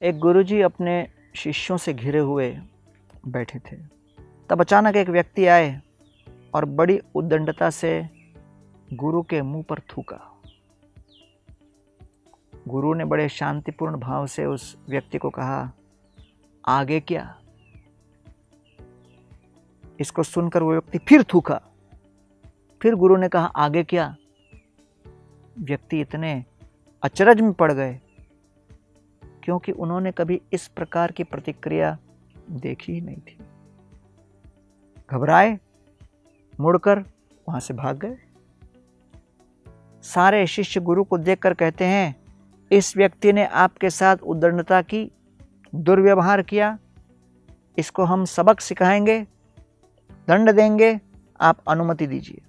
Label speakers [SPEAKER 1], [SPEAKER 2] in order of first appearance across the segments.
[SPEAKER 1] एक गुरुजी अपने शिष्यों से घिरे हुए बैठे थे। तब अचानक एक व्यक्ति आए और बड़ी उद्दंडता से गुरु के मुंह पर थूका। गुरु ने बड़े शांतिपूर्ण भाव से उस व्यक्ति को कहा, आगे क्या? इसको सुनकर वो व्यक्ति फिर थूका। फिर गुरु ने कहा, आगे क्या? व्यक्ति इतने अचरज में पड़ गए क्योंकि उन्होंने कभी इस प्रकार की प्रतिक्रिया देखी ही नहीं थी। घबराए, मुड़कर वहां से भाग गए। सारे शिष्य गुरु को देखकर कहते हैं, इस व्यक्ति ने आपके साथ उद्दंडता की, दुर्व्यवहार किया, इसको हम सबक सिखाएंगे, दंड देंगे, आप अनुमति दीजिए।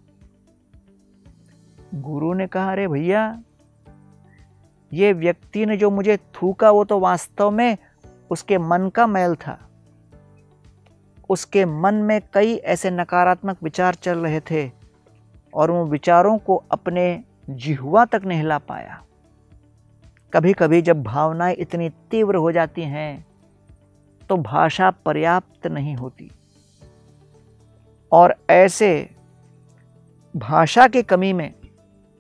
[SPEAKER 1] गुरु ने कहा, अरे भैया, ये व्यक्ति ने जो मुझे थूका वो तो वास्तव में उसके मन का मैल था। उसके मन में कई ऐसे नकारात्मक विचार चल रहे थे और उन विचारों को अपने जिह्वा तक नहीं ला पाया। कभी कभी जब भावनाएं इतनी तीव्र हो जाती हैं तो भाषा पर्याप्त नहीं होती और ऐसे भाषा की कमी में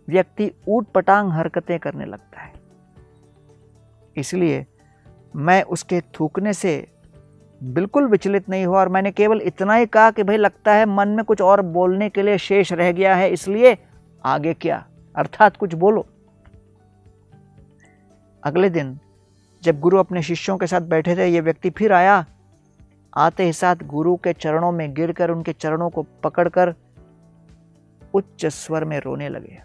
[SPEAKER 1] व्यक्ति ऊटपटांग हरकतें करने लगता है। इसलिए मैं उसके थूकने से बिल्कुल विचलित नहीं हुआ और मैंने केवल इतना ही कहा कि भाई लगता है मन में कुछ और बोलने के लिए शेष रह गया है, इसलिए आगे क्या, अर्थात कुछ बोलो। अगले दिन जब गुरु अपने शिष्यों के साथ बैठे थे, ये व्यक्ति फिर आया। आते ही साथ गुरु के चरणों में गिरकर उनके चरणों को पकड़कर उच्च स्वर में रोने लगे।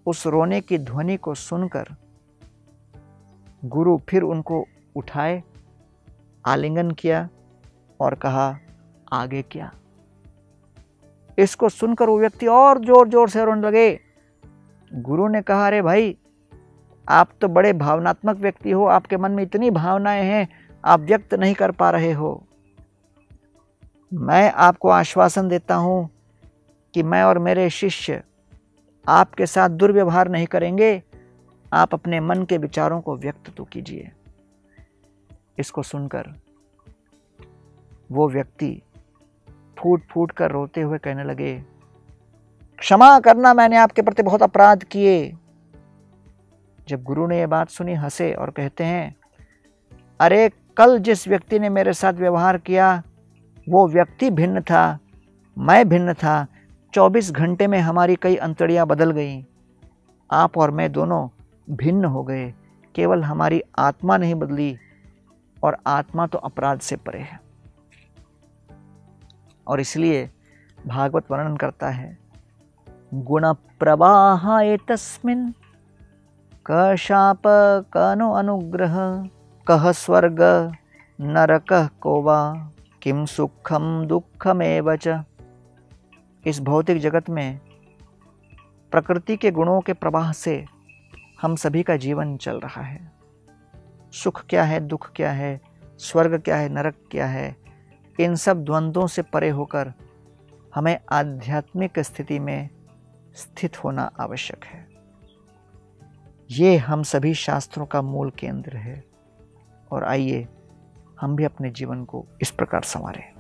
[SPEAKER 1] उस रोने की ध्वनि को सुनकर गुरु फिर उनको उठाए, आलिंगन किया और कहा, आगे क्या? इसको सुनकर वो व्यक्ति और जोर जोर से रोने लगे। गुरु ने कहा, अरे भाई, आप तो बड़े भावनात्मक व्यक्ति हो, आपके मन में इतनी भावनाएं हैं, आप व्यक्त नहीं कर पा रहे हो। मैं आपको आश्वासन देता हूं कि मैं और मेरे शिष्य आपके साथ दुर्व्यवहार नहीं करेंगे। आप अपने मन के विचारों को व्यक्त तो कीजिए। इसको सुनकर वो व्यक्ति फूट फूट कर रोते हुए कहने लगे, क्षमा करना, मैंने आपके प्रति बहुत अपराध किए। जब गुरु ने यह बात सुनी, हंसे और कहते हैं, अरे कल जिस व्यक्ति ने मेरे साथ व्यवहार किया वो व्यक्ति भिन्न था, मैं भिन्न था। 24 घंटे में हमारी कई अंतड़ियां बदल गईं। आप और मैं दोनों भिन्न हो गए, केवल हमारी आत्मा नहीं बदली और आत्मा तो अपराध से परे है। और इसलिए भागवत वर्णन करता है, गुण प्रवाहाय तस्मिन् क शाप क नो अनुग्रह कह स्वर्ग नरकः को वा किम सुखम दुःखमेव च। इस भौतिक जगत में प्रकृति के गुणों के प्रवाह से हम सभी का जीवन चल रहा है। सुख क्या है, दुख क्या है, स्वर्ग क्या है, नरक क्या है, इन सब द्वंद्वों से परे होकर हमें आध्यात्मिक स्थिति में स्थित होना आवश्यक है। ये हम सभी शास्त्रों का मूल केंद्र है और आइए हम भी अपने जीवन को इस प्रकार संवारें।